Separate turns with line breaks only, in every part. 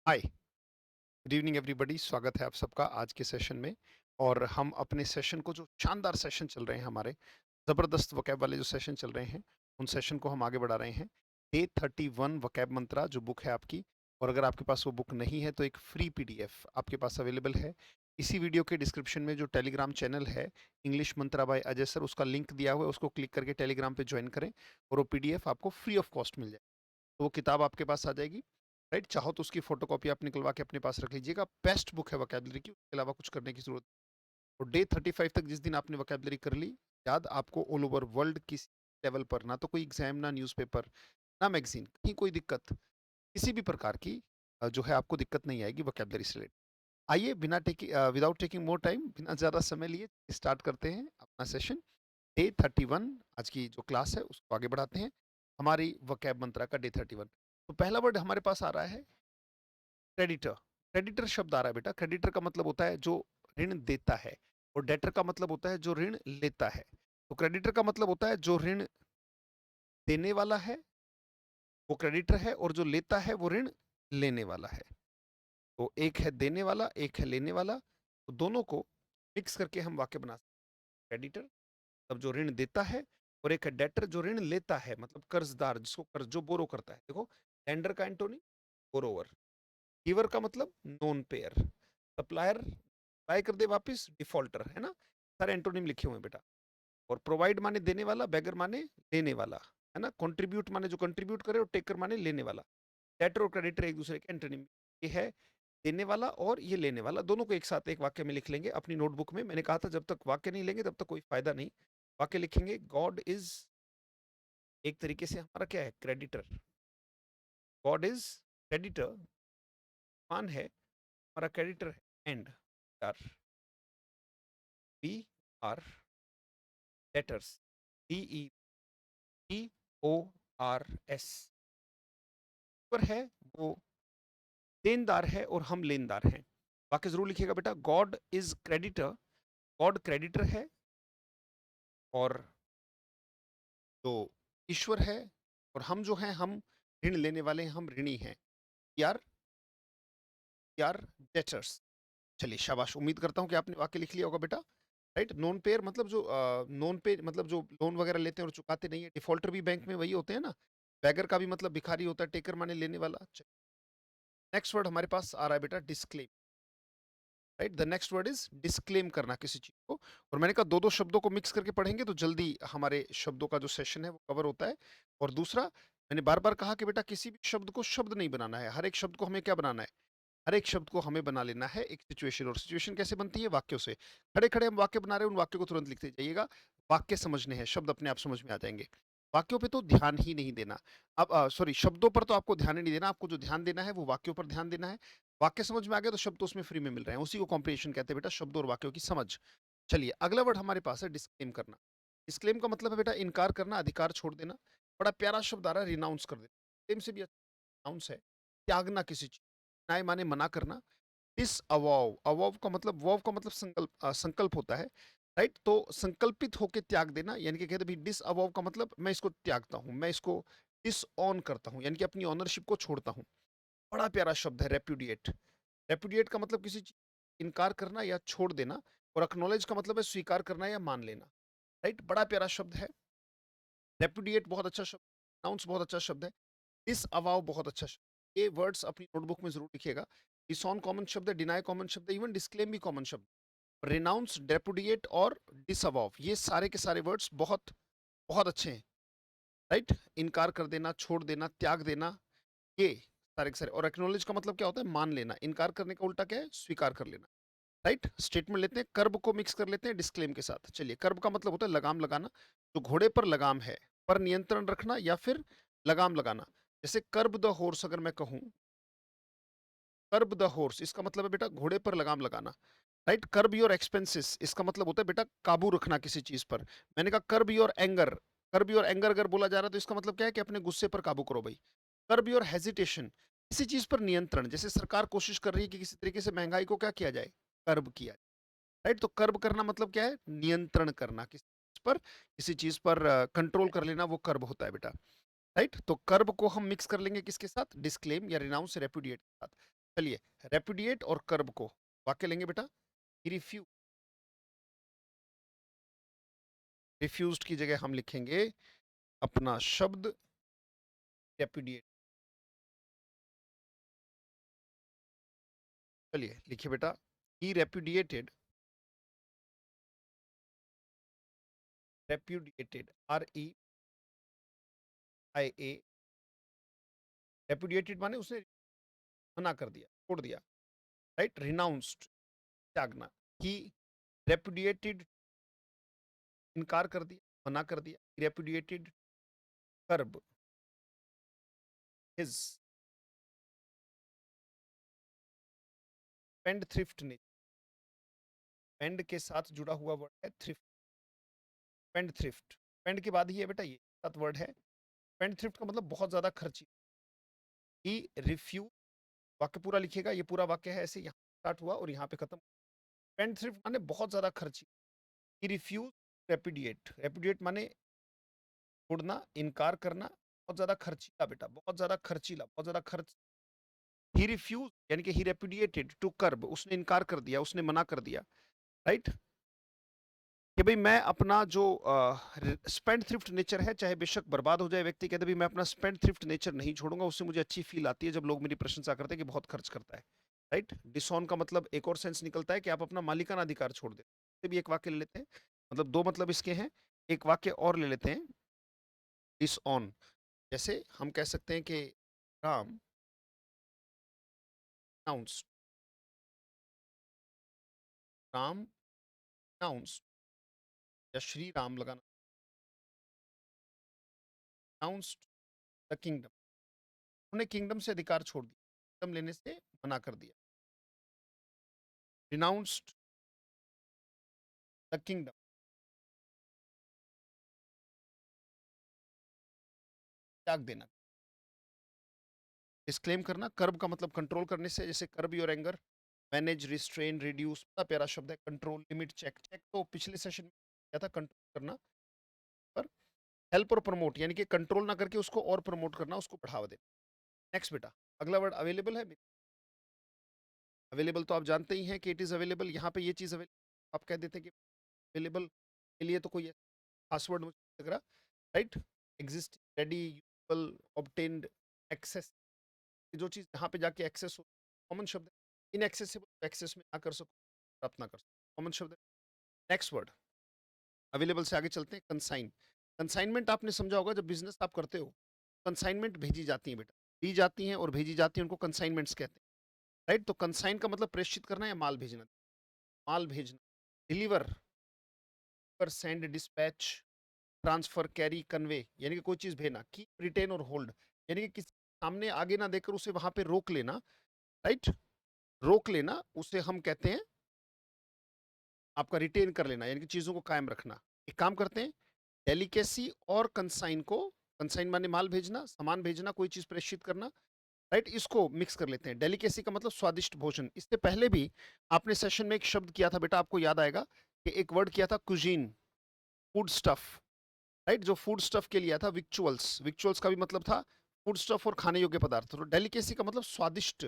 हाय, good evening everybody. स्वागत है आप सबका आज के सेशन में। और हम अपने सेशन को, जो शानदार सेशन चल रहे हैं हमारे, ज़बरदस्त वोकैब वाले जो सेशन चल रहे हैं, उन सेशन को हम आगे बढ़ा रहे हैं। डे 31 वोकैब मंत्रा जो बुक है आपकी, और अगर आपके पास वो बुक नहीं है तो एक फ्री पीडीएफ आपके पास अवेलेबल है। इसी वीडियो के डिस्क्रिप्शन में जो टेलीग्राम चैनल है इंग्लिश मंत्रा बाय अजय सर, उसका लिंक दिया हुआ है, उसको क्लिक करके टेलीग्राम पे ज्वाइन करें और वो पीडीएफ आपको फ्री ऑफ कॉस्ट मिल जाए। तो वो किताब आपके पास आ जाएगी। राइट, चाहो तो उसकी फोटोकॉपी आप निकलवा के अपने पास रख लीजिएगा। बेस्ट बुक है वोकैबुलरी की, उसके अलावा कुछ करने की जरूरत नहीं। और डे 35 तक जिस दिन आपने वोकैबुलरी कर ली, याद आपको ऑल ओवर वर्ल्ड किसी लेवल पर, ना तो कोई एग्जाम, ना न्यूज़पेपर, ना मैगजीन, कहीं कोई दिक्कत किसी भी प्रकार की जो है आपको दिक्कत नहीं आएगी वोकैबुलरी से रिलेटेड। आइए, बिना taking without taking more time, बिना ज़्यादा समय लिए स्टार्ट करते हैं अपना सेशन। डे 31 आज की जो क्लास है उसको आगे बढ़ाते हैं। हमारी वोकैब मंत्रा का डे 31। तो पहला वर्ड हमारे पास आ रहा है क्रेडिटर। क्रेडिटर शब्द आ रहा है बेटा। क्रेडिटर का मतलब होता है जो ऋण देता है, और डेटर का मतलब होता है जो ऋण लेता है। तो क्रेडिटर का मतलब होता है जो ऋण देने वाला है वो क्रेडिटर है, और जो लेता है वो ऋण लेने वाला है। तो एक है देने वाला, एक है लेने वाला, तो दोनों को मिक्स करके हम वाक्य बना सकते हैं। क्रेडिटर तब जो ऋण देता है, और एक है डेटर जो ऋण लेता है, मतलब कर्जदार, जिसको कर्ज, जो बोरो करता है। देखो, लेंडर का एंटोनी बोरोवर, गिवर का मतलब नॉन पेयर, सप्लायर बाय कर दे वापस, डिफॉल्टर, है ना। सारे एंटोनिम लिखे हुए हैं बेटा। और प्रोवाइड माने देने वाला, बेगर माने लेने वाला, है ना। कंट्रीब्यूट माने जो कंट्रीब्यूट करे, और टेकर माने लेने वाला। डेटर और क्रेडिटर एक दूसरे के एंटोनिम। ये है देने वाला और ये लेने वाला, दोनों को एक साथ एक वाक्य में लिख लेंगे अपनी नोटबुक में। मैंने कहा था जब तक वाक्य नहीं लेंगे तब तक कोई फायदा नहीं। वाक्य लिखेंगे, गॉड इज एक तरीके से हमारा क्या है, क्रेडिटर। गॉड इज क्रेडिटर, मान है हमारा क्रेडिटर है। And are we are debtors, DETORS पर है, वो देनदार है और हम लेनदार हैं। वाक्य जरूर लिखिएगा बेटा। God is creditor, God creditor है, और जो ईश्वर है, और हम जो हैं, हम ऋण लेने वाले हैं, हम ऋणी हैं। यार, यार डेटर्स। चलिए शाबाश, उम्मीद करता हूँ कि आपने वाक्य लिख लिया होगा बेटा। राइट, नॉन पेयर मतलब जो नॉन पे मतलब जो लोन वगैरह लेते हैं और चुकाते नहीं है। डिफॉल्टर भी बैंक में वही होते हैं ना। बैगर का भी मतलब भिखारी होता है, टेकर माने लेने वाला। नेक्स्ट वर्ड हमारे पास आ रहा है बेटा, disclaim. Right, the next word is disclaim करना किसी चीज को। और मैंने कहा दो दो शब्दों को मिक्स करके पढ़ेंगे तो जल्दी हमारे शब्दों का जो सेशन है वो कवर होता है। और दूसरा, मैंने बार बार कहा कि बेटा किसी भी शब्द को शब्द नहीं बनाना है, हर एक शब्द को हमें क्या बनाना है, हर एक शब्द को हमें बना लेना है एक सिचुएशन। और सिचुएशन कैसे बनती है, वाक्यों से। खड़े खड़े हम वाक्य बना रहे हैं, उन वाक्यों को तुरंत लिखते जाइएगा। वाक्य समझने हैं, शब्द अपने आप समझ में आ जाएंगे। वाक्यों पे तो ध्यान ही नहीं देना। अब सॉरी, शब्दों पर तो आपको ध्यान ही नहीं देना, आपको जो ध्यान देना है वो वाक्यों पर ध्यान देना है। वाक्य समझ में आ गया तो शब्द तो उसमें फ्री में मिल रहे हैं, उसी को कॉम्प्रिहेंशन कहते हैं बेटा, शब्दों और वाक्यों की समझ। चलिए अगला वर्ड हमारे पास है डिस्क्लेम करना। डिस्क्लेम का मतलब है बेटा इनकार करना, अधिकार छोड़ देना। बड़ा प्यारा शब्द आ रहा है, रिनाउंस कर देना। क्लेम से भी अनाउंस है, त्यागना किसी चीज। नाय माने मना करना। डिस अवॉव, अवॉव का मतलब, वॉव का मतलब संकल्प, संकल्प होता है। राइट, तो संकल्पित होके त्याग देना, यानी कि कहते भी डिस अवॉव का मतलब मैं इसको त्यागता हूं, मैं इसको डिस ऑन करता हूं, यानी कि अपनी ऑनरशिप को छोड़ता हूं। बड़ा प्यारा शब्द है रेप्यूडिएट। रेप्यूडिएट का मतलब किसी चीज इनकार करना या छोड़ देना। और एक्नॉलेज का मतलब है स्वीकार करना या मान लेना। राइट, बड़ा प्यारा शब्द है। रेप्यूडिएट बहुत अच्छा शब्द, अनाउंस बहुत अच्छा शब्द है, डिस अवाव बहुत अच्छा शब्द। ये वर्ड्स अपनी नोटबुक में जरूर लिखिएगा। डिसऑन कॉमन शब्द है, डिनाई कॉमन शब्द है, इवन डिस्क्लेम भी कॉमन शब्द। रिनाउंस, डेपुडिएट और डिसअवॉव, ये सारे के सारे वर्ड्स बहुत बहुत अच्छे हैं। राइट, इनकार कर देना, छोड़ देना, त्याग देना, ये सारे के सारे। और एक्नॉलेज का मतलब क्या होता है, मान लेना। इनकार करने का उल्टा क्या है, स्वीकार कर लेना। राइट, स्टेटमेंट लेते हैं, कर्ब को मिक्स कर लेते हैं डिस्क्लेम के साथ। चलिए, कर्ब का मतलब होता है लगाम लगाना। जो घोड़े पर लगाम है, पर नियंत्रण रखना या फिर लगाम लगाना। जैसे कर्ब द हॉर्स अगर मैं कहूं, कर्ब द हॉर्स इसका मतलब है बेटा घोड़े पर लगाम लगाना। राइट, कर्ब योर एक्सपेंसेस इसका मतलब होता है बेटा काबू रखना किसी चीज पर। मैंने कहा कर्ब योर एंगर, कर्ब योर एंगर अगर बोला जा रहा है तो इसका मतलब क्या है कि अपने गुस्से पर काबू करो भाई। कर्ब योर हेजिटेशन, किसी चीज पर नियंत्रण। जैसे सरकार कोशिश कर रही है कि किसी तरीके से महंगाई को क्या किया जाए, कर्ब किया। राइट, तो कर्ब करना मतलब क्या है, नियंत्रण करना किसी चीज पर, किसी चीज पर कंट्रोल कर लेना, वो कर्ब होता है बेटा। राइट, तो कर्ब को हम मिक्स कर लेंगे किसके साथ, डिस्क्लेम या रिनाउंस रेपुडिएट के साथ। चलिए, रेपुडिएट और कर्ब को वाक्य लेंगे बेटा। रिफ्यूज, रिफ्यूज्ड की जगह हम लिखेंगे अपना शब्द रेपुडिएट। चलिए लिखिए बेटा, ही रेपुडिएटेड, रेपुडिएटेड, REIA, रेपुडिएटेड माने उसने मना कर दिया, छोड़ दिया, राइट। रिनाउंस्ड, त्यागना। ही रेपुडिएटेड, इनकार कर दिया, मना कर दिया। रेपुडिएटेड कर्ब हिज स्पेंड थ्रिफ्ट ने, स्पेंड के साथ जुड़ा हुआ वर्ड है थ्रिफ्ट, स्पेंड थ्रिफ्ट, स्पेंड के बाद ही है बेटा ये साथ वर्ड है। स्पेंड थ्रिफ्ट का मतलब बहुत ज्यादा खर्ची। ही रिफ्यूज, वाक्य पूरा लिखिएगा, ये पूरा वाक्य है ऐसे, यहाँ स्टार्ट हुआ और यहाँ पे खत्म। स्पेंड थ्रिफ्ट माने बहुत ज्यादा खर्ची। ही रिफ्यूज रेपुडिएट, रेपुडिएट माने छोड़ना, इनकार करना, बहुत ज्यादा खर्चीला बेटा, बहुत ज्यादा खर्चीला, बहुत ज्यादा खर्च। ही रिफ्यूज यानी कि ही रेपुडिएटेड टू कर्ब, उसने इनकार कर दिया, उसने मना कर दिया, राइट। कि भाई मैं अपना जो स्पेंड थ्रिफ्ट नेचर है, चाहे बेशक बर्बाद हो जाए, व्यक्ति कहते भाई मैं अपना स्पेंड थ्रिफ्ट नेचर नहीं छोड़ूंगा, उससे मुझे अच्छी फील आती है जब लोग मेरी प्रशंसा करते हैं कि बहुत खर्च करता है, राइट। डिसऑन का मतलब एक और सेंस निकलता है कि आप अपना मालिकाना अधिकार छोड़ देते हैं। भी एक वाक्य ले लेते हैं, मतलब दो मतलब इसके हैं, एक वाक्य और ले लेते हैं डिसऑन। जैसे हम कह सकते हैं कि राम announced, राम announced, या श्री राम लगाना, announced द किंगडम, उन्हें किंगडम से अधिकार छोड़ दिया, किंगडम लेने से मना कर दिया। रिनाउंस्ड द किंगडम, त्याग देना, डिस्क्लेम करना। कर्ब का मतलब कंट्रोल करने से, जैसे curb your anger, manage, restrain, reduce, बड़ा प्यारा शब्द है। कंट्रोल, लिमिट, चेक, चेक तो पिछले सेशन में क्या था, कंट्रोल करना। पर हेल्प और प्रमोट यानी कि कंट्रोल ना करके उसको और प्रमोट करना, उसको बढ़ावा देना। नेक्स्ट बेटा, अगला वर्ड अवेलेबल है। अवेलेबल तो आप जानते ही हैं कि इट इज अवेलेबल, यहाँ पे ये चीज अवेलेबल आप कह देते हैं कि अवेलेबल के लिए तो कोई पासवर्ड मुझे लग रहा, right. Exist, ready, usable, obtained, access, जो चीज यहाँ पे जाके एक्सेस हो, कॉमन शब्द है। इनएक्सेसिबल, एक्सेस में ना कर सको, प्राप्त ना कर सको, कॉमन शब्द है। नेक्स्ट वर्ड, अवेलेबल से आगे चलते हैं। कंसाइन, कंसाइनमेंट आपने समझा होगा, जब बिजनेस आप करते हो कंसाइनमेंट भेजी जाती है बेटा, दी जाती हैं और भेजी जाती हैं, उनको कंसाइनमेंट्स कहते हैं, राइट। तो कंसाइन का मतलब प्रेषित करना या माल भेजना, माल भेजना। डिलीवर, पर send, dispatch, transfer, carry, convey यानी कि कोई चीज भेजना। कीप, रिटेन और होल्ड यानी कि किसी सामने आगे ना देकर उसे वहां पे रोक लेना, राइट। रोक लेना उसे हम कहते हैं आपका रिटेन कर लेना, यानी कि चीजों को कायम रखना। एक काम करते हैं, डेलिकेसी और कंसाइन को, कंसाइन माने माल भेजना, सामान भेजना, कोई चीज प्रेषित करना, राइट। इसको मिक्स कर लेते हैं। डेलिकेसी का मतलब स्वादिष्ट भोजन। इससे पहले भी आपने सेशन में एक शब्द किया था बेटा, आपको याद आएगा कि एक वर्ड किया था कुजीन, फूड स्टफ, राइट। जो फूड स्टफ के लिए था विक्चुअल्स, विक्चुअल्स का भी मतलब था फूड स्टफ और खाने योग्य पदार्थ। तो डेलिकेसी का मतलब स्वादिष्ट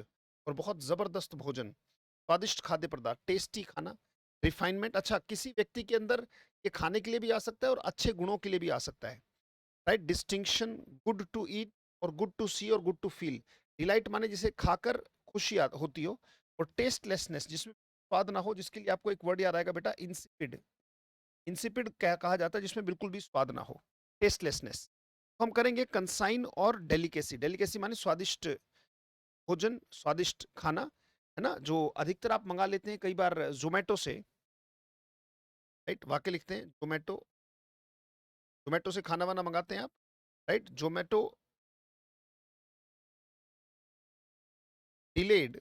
और बहुत जबरदस्त भोजन, स्वादिष्ट खाद्य पदार्थ, टेस्टी खाना। रिफाइनमेंट, अच्छा किसी व्यक्ति के अंदर ये खाने के लिए भी आ सकता है और अच्छे गुणों के लिए भी आ सकता है, right. Distinction, good to eat और गुड टू सी और गुड टू फील। डिलाइट माने जिसे खाकर खुशी होती हो, और टेस्टलेसनेस जिसमें स्वाद ना हो, जिसके लिए आपको एक वर्ड याद आएगा बेटा, इंसिपिड। इंसिपिड क्या कहा जाता है, जिसमें बिल्कुल भी स्वाद ना हो, टेस्टलेसनेस। तो हम करेंगे कंसाइन और डेलिकेसी। डेलिकेसी माने स्वादिष्ट भोजन, स्वादिष्ट खाना, है ना, जो अधिकतर आप मंगा लेते हैं कई बार जोमेटो से, राइट। वाक्य लिखते हैं, जोमेटो, जोमेटो से खाना वाना मंगाते हैं आप, राइट। जोमेटो डिलेड,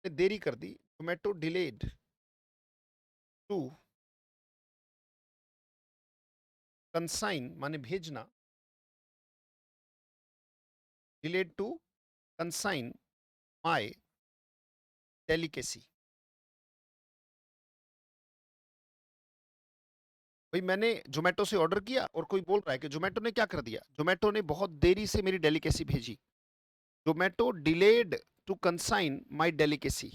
देरी कर दी, जोमेटो डिलेड टू कंसाइन माने भेजना, delayed to consign my delicacy. भाई मैंने जोमेटो से ऑर्डर किया और कोई बोल रहा है कि जोमेटो ने क्या कर दिया, जोमेटो ने बहुत देरी से मेरी डेलिकेसी भेजी। Zomato delayed to consign my delicacy.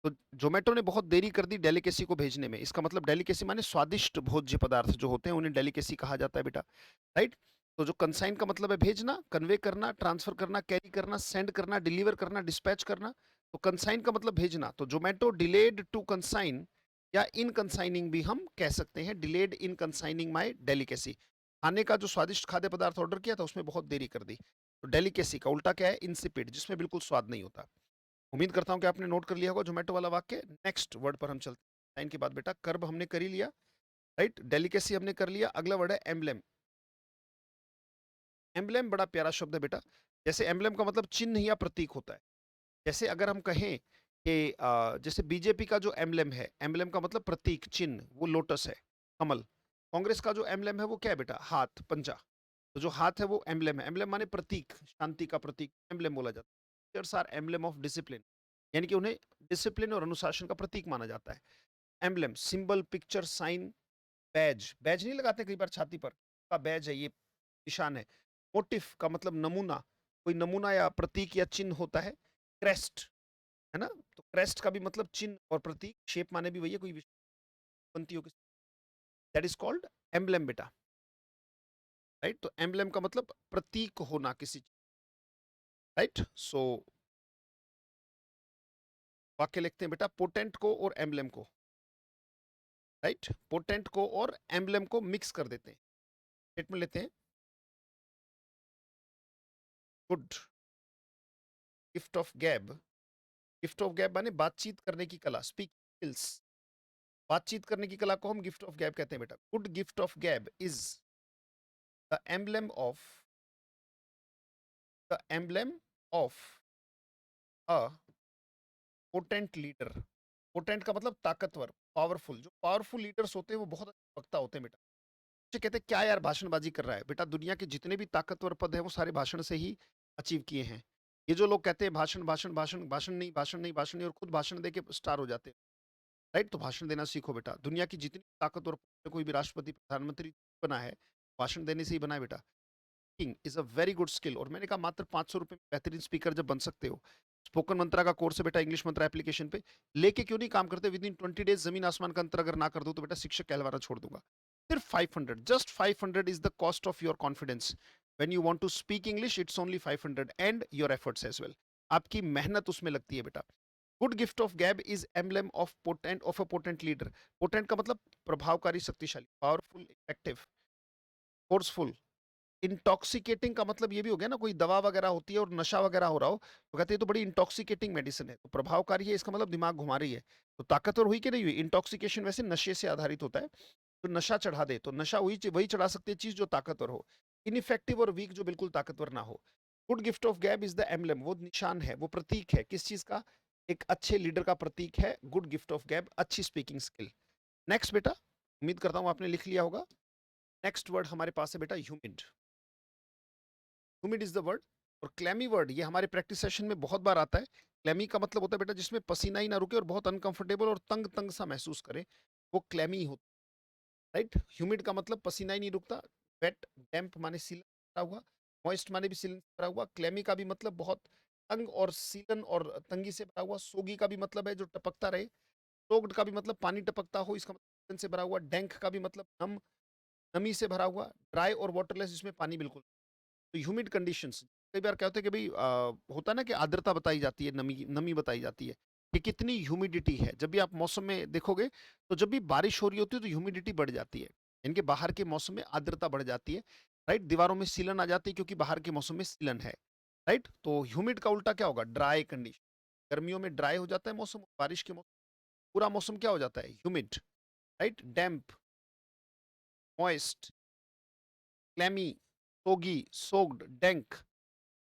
तो ज़ोमैटो ने बहुत देरी कर दी डेलिकेसी को भेजने में। इसका मतलब डेलिकेसी माने स्वादिष्ट भोज्य पदार्थ जो होते हैं उन्हें डेलिकेसी कहा जाता है बेटा, राइट? तो जो कंसाइन का मतलब है भेजना, कन्वे करना, ट्रांसफर करना, कैरी करना, सेंड करना, डिलीवर करना, डिस्पैच करना। तो कंसाइन का मतलब भेजना। तो ज़ोमैटो डिलेड टू कंसाइन या इन कंसाइनिंग भी हम कह सकते हैं, डिलेड इन कंसाइनिंग माय डेलिकेसी। खाने का जो स्वादिष्ट खाद्य पदार्थ ऑर्डर किया था उसमें बहुत देरी कर दी। तो डेलिकेसी का उल्टा क्या है? इंसिपिड, जिसमें बिल्कुल स्वाद नहीं होता। उम्मीद करता हूँ कि आपने नोट कर लिया होगा ज़ोमैटो वाला वाक्य। नेक्स्ट वर्ड पर हम चलते हैं। साइन के बाद बेटा कर्ब हमने कर ही लिया, राइट? डेलिकेसी हमने कर लिया। अगला वर्ड है एम्ब्लेम। एम्ब्लेम बड़ा प्यारा शब्द है बेटा। जैसे एम्ब्लेम का मतलब चिन्ह या प्रतीक होता है। जैसे अगर हम कहें कि जैसे बीजेपी का जो एम्ब्लेम है, एम्ब्लेम का मतलब प्रतीक, चिन्ह, वो लोटस है, कमल। कांग्रेस का जो एम्ब्लेम है वो क्या है बेटा? हाथ, पंजा। तो जो हाथ है वो एम्ब्लेम है। एम्ब्लेम माने प्रतीक, शांति का प्रतीक एम्ब्लेम बोला जाता है। Teachers are emblem of discipline, यानी कि उन्हें डिसिप्लिन और अनुशासन का प्रतीक माना जाता है। Emblem, symbol, picture, sign, badge. Badge नहीं लगाते कई बार छाती पर? का बैज है, ये निशान है। मोटिफ का मतलब नमूना, कोई नमूना या प्रतीक या चिन्ह होता है। क्रेस्ट, है ना? तो क्रेस्ट का भी मतलब चिन्ह और प्रतीक, शेप माने भी वही है, कोई पंक्तियों की। दैट इज कॉल्ड एम्ब्लेम बेटा, राइट? तो एम्ब्लेम का मतलब प्रतीक होना किसी, राइट? सो वाक्य लिखते हैं बेटा, पोटेंट को और एम्ब्लेम को, राइट? पोटेंट को और एम्ब्लेम को मिक्स कर देते हैं। स्टेटमेंट लेते हैं। गुड गिफ्ट ऑफ गैब। गिफ्ट ऑफ गैब माने बातचीत करने की कला, स्पीक स्किल्स। बातचीत करने की कला को हम गिफ्ट ऑफ गैब कहते हैं बेटा। Good gift of gab is the emblem of, the emblem of a potent leader. Potent का मतलब ताकतवर, पावरफुल। जो पावरफुल लीडर्स होते हैं वो बहुत अच्छे वक्ता होते हैं बेटा। बच्चे कहते हैं क्या यार भाषणबाजी कर रहा है? बेटा दुनिया के जितने भी ताकतवर पद हैं वो सारे भाषण से ही अचीव किए हैं। ये जो लोग कहते हैं भाषण भाषण भाषण, भाषण नहीं, भाषण नहीं, भाषण नहीं, और खुद भाषण दे के स्टार हो जाते हैं, राइट? तो भाषण देना सीखो बेटा। दुनिया की जितनी ताकतवर पद है, कोई भी राष्ट्रपति, प्रधानमंत्री बना है, भाषण देने से ही बना है बेटा। Speaking is a very good skill. और मैंने कहा मात्र 500 रुपए में बेहतरीन स्पीकर जब बन सकते हो, स्पोकन मंत्रा का कोर्स है बेटा, इंग्लिश मंत्रा एप्लीकेशन पे लेके क्यों नहीं काम करते? विद इन 20 डेज जमीन आसमान का अंतर अगर ना कर दो तो बेटा शिक्षक कहलवाना छोड़ दूंगा। सिर्फ 500, just 500 is the cost of your confidence. When you want to speak English it's only 500 and your efforts as well. आपकी मेहनत उसमें लगती है बेटा। Good gift of gab is emblem of potent, of a potent leader. Potent का मतलब प्रभावकारी, शक्तिशाली, पावरफुल, इफेक्टिव, फोर्सफुल। इंटॉक्सिकेटिंग का मतलब ये भी हो गया ना, कोई दवा वगैरह होती है और नशा वगैरह हो रहा हो तो कहते हैं तो बड़ी इंटॉक्सिकेटिंग मेडिसिन है, तो प्रभावकारी है, इसका मतलब दिमाग घुमा रही है। तो ताकतवर हुई कि नहीं हुई? इंटॉक्सिकेशन वैसे नशे से आधारित होता है, तो नशा चढ़ा दे तो नशा हुई, वही चढ़ा सकती है चीज जो ताकतवर हो। इनइफेक्टिव और वीक जो बिल्कुल ताकतवर ना हो। Good gift of gab is the emblem, वो निशान है, वो प्रतीक है किस चीज का? एक अच्छे लीडर का प्रतीक है गुड गिफ्ट ऑफ गैब, अच्छी स्पीकिंग स्किल। नेक्स्ट बेटा, उम्मीद करता हूं आपने लिख लिया होगा। नेक्स्ट वर्ड हमारे पास है बेटा humid. Humid is the word. और क्लैमी वर्ड ये हमारे प्रैक्टिस सेशन में बहुत बार आता है। क्लैमी का मतलब होता है बेटा जिसमें पसीना ही ना रुके और बहुत अनकंफर्टेबल और तंग तंग सा महसूस करे, वो क्लैमी होता है, राइट? ह्यूमिड का मतलब पसीना ही नहीं रुकता। वेट, डैम्प माने सीलन भरा हुआ, मॉइस्ट माने भी सीलन से भरा हुआ। क्लैमी का भी मतलब बहुत तंग और सीलन और तंगी से भरा हुआ। सोगी का भी मतलब है जो टपकता रहे। सोग्ड का भी मतलब पानी टपकता हो, इसका मतलब सीलन से भरा हुआ। डैंक का भी मतलब नम, नमी से भरा हुआ। ड्राई और वाटरलेस जिसमें पानी बिल्कुल। तो ह्यूमिड कंडीशंस, कई बार क्या होता है कि भाई होता है ना कि आर्द्रता बताई जाती है, नमी नमी बताई जाती है कि कितनी ह्यूमिडिटी है। जब भी आप मौसम में देखोगे तो जब भी बारिश हो रही होती है तो ह्यूमिडिटी बढ़ जाती है, इनके बाहर के मौसम में आर्द्रता बढ़ जाती है, राइट? दीवारों में सीलन आ जाती है क्योंकि बाहर के मौसम में सीलन है, राइट? तो ह्यूमिड का उल्टा क्या होगा? Dry condition. गर्मियों में ड्राई हो जाता है मौसम, बारिश के मौसम पूरा मौसम क्या हो जाता है? Humid, right? Damp, moist, clammy, soggy, sogged, dank,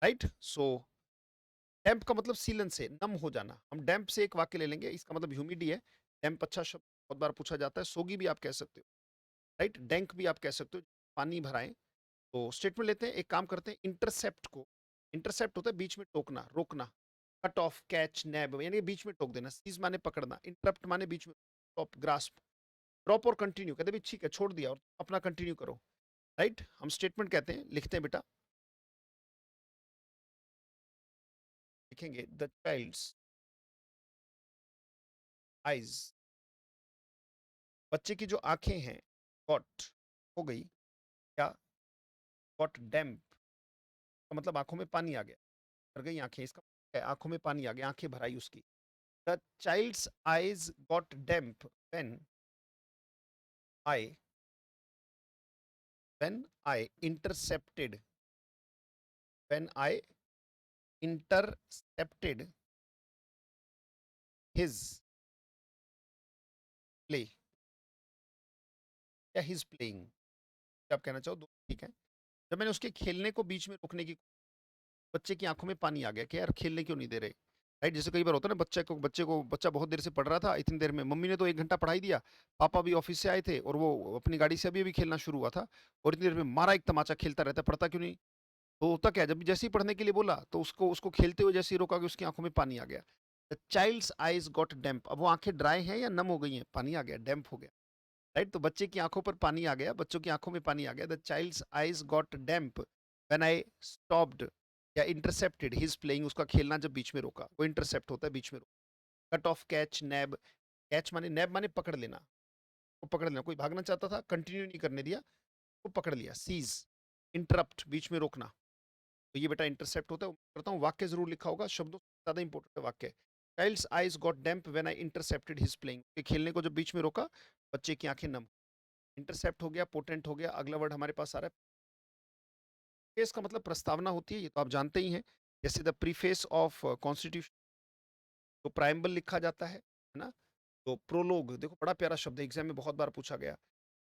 right? सो डैम्प का मतलब सीलन से, नम हो जाना। हम डैम्प से एक वाक्य ले लेंगे, इसका मतलब ह्यूमिडी है। डैम्प अच्छा शब्द, बहुत बार पूछा जाता है। सोगी भी आप कह सकते हो, राइट? डैंक भी आप कह सकते हो, पानी भराएं। तो स्टेटमेंट लेते हैं, एक काम करते हैं। इंटरसेप्ट को, इंटरसेप्ट होता है बीच में टोकना, रोकना। कट ऑफ, कैच, नैब यानी बीच में टोक देना। सीज माने पकड़ना, इंटरप्ट माने बीच में, स्टॉप, ग्रास्प। ड्रॉप और कंटिन्यू, कहते हैं ठीक है छोड़ दिया और अपना कंटिन्यू करो, राइट? हम स्टेटमेंट कहते हैं, लिखते हैं बेटा। लिखेंगे द चाइल्ड्स आईज, बच्चे की जो आंखें हैं गॉट हो गई क्या, गॉट डैम्प का मतलब आंखों में पानी आ गया, भर गई आंखें, इसका मतलब है आंखों में पानी आ गया, आंखें भराई उसकी। The child's eyes got damp when I when I intercepted when I intercepted his play या हिज प्लेइंग, आप कहना चाहो दो ठीक है। जब मैंने उसके खेलने को बीच में रोकने की, बच्चे की आंखों में पानी आ गया कि यार खेलने क्यों नहीं दे रहे, राइट। जैसे कई बार होता है ना, बच्चा बहुत देर से पढ़ रहा था, इतनी देर में मम्मी ने तो 1 घंटा पढ़ाई दिया, पापा भी ऑफिस से आए थे और वो अपनी गाड़ी से अभी अभी खेलना शुरू हुआ था, और इतनी देर में मारा एक तमाचा, खेलता रहता है, पढ़ता क्यों नहीं। तो होता क्या है, जब जैसे ही पढ़ने के लिए बोला तो उसको उसको खेलते हुए जैसे ही रोका कि उसकी आंखों में पानी आ गया। द चाइल्ड्स आईज गॉट डैम्प, अब वो आंखें ड्राई हैं या नम हो गई हैं, पानी आ गया, डैम्प हो गया, राइट। तो बच्चे की आंखों पर पानी आ गया, बच्चों की आंखों में पानी आ गया। The child's eyes got damp when I stopped या इंटरसेप्टेड हिज प्लेइंग, उसका खेलना जब बीच में रोका, वो इंटरसेप्ट होता है बीच में रोका। कट ऑफ, कैच, नैब, कैच माने, नैब माने पकड़ लेना, वो पकड़ लेना, कोई भागना चाहता था कंटिन्यू नहीं करने दिया, वो पकड़ लिया। सीज, इंटरप्ट, बीच में रोकना, तो ये बेटा इंटरसेप्ट होता है। करता हूँ, वाक्य जरूर लिखा होगा, शब्दों से ज्यादा इंपॉर्टेंट है वाक्य। Child's eyes got damp when I intercepted his playing, खेलने को जब बीच में रोका, बच्चे की आंखें नम। इंटरसेप्ट हो गया, पोटेंट हो गया, अगला वर्ड हमारे पास आ रहा है प्रीफेस, का मतलब प्रस्तावना होती है, ये तो आप जानते ही हैं। जैसे द प्रीफेस ऑफ कॉन्स्टिट्यूशन, तो प्राइम्बल लिखा जाता है ना। तो प्रोलोग, देखो बड़ा प्यारा शब्द है, एग्जाम में बहुत बार पूछा गया,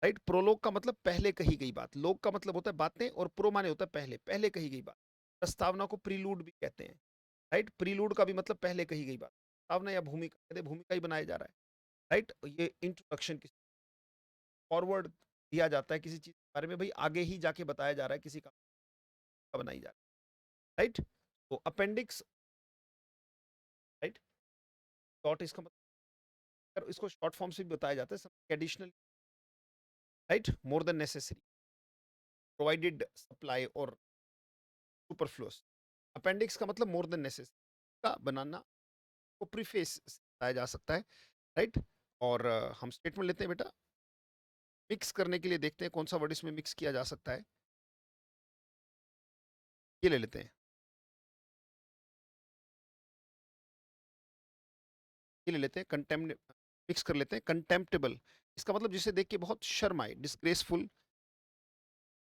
राइट। प्रोलोग का मतलब पहले कही गई बात, लोग का मतलब होता है बातें, और प्रो माने होता है पहले, पहले कही गई बात। प्रस्तावना को प्रीलूड भी कहते हैं, राइट। प्रीलूड का भी मतलब पहले कही गई बात, प्रस्तावना या भूमिका, कहते हैं भूमिका ही बनाया जा रहा है, राइट। ये इंट्रोडक्शन, फॉरवर्ड दिया जाता है किसी चीज के बारे में, भाई आगे ही जाके बताया जा रहा है, किसी का बनाई जा रही है, राइट। तो अपेंडिक्स, राइट, शॉर्ट, इसका मतलब इसको शॉर्ट फॉर्म से भी बताया जाता है, additional, right, more than necessary, provided supply और सुपरफ्लुअस। अपेंडिक्स का मतलब मोर देन नेसेसरी का बनाना, को प्रीफेस बताया जा सकता है, राइट। और हम स्टेटमेंट लेते हैं बेटा, मिक्स करने के लिए देखते हैं कौन सा वर्ड इसमें मिक्स किया जा सकता है, ये ले लेते हैं, ये ले लेते हैं, कंटेम्प, मिक्स कर लेते हैं, कंटेम्प्टेबल, इसका मतलब जिसे देख के बहुत शर्म आए, डिस्ग्रेसफुल,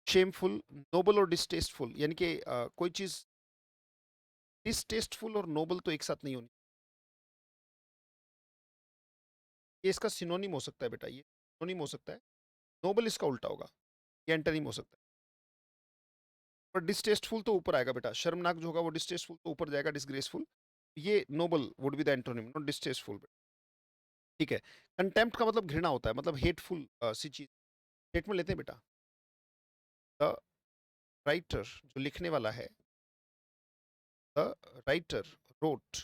शेमफुल, नोबल और डिस्टेस्टफुल, यानी कि कोई चीज डिस्टेस्टफुल और नोबल तो एक साथ नहीं होनी, ये इसका सिनोनिम हो सकता है बेटा, ये सिनोनिम हो सकता है, नोबल इसका उल्टा होगा, ये एंटोनिम हो सकता है। और डिस्टेस्टफुल तो ऊपर आएगा बेटा, शर्मनाक जो होगा वो डिस्टेस्टफुल तो ऊपर जाएगा, डिसग्रेसफुल, ये noble would be the antonym, not distasteful, ठीक है। कंटेम्प्ट का मतलब घृणा होता है, मतलब हेटफुल सी चीज। स्टेटमेंट लेते हैं बेटा, द राइटर, जो लिखने वाला है, the writer wrote,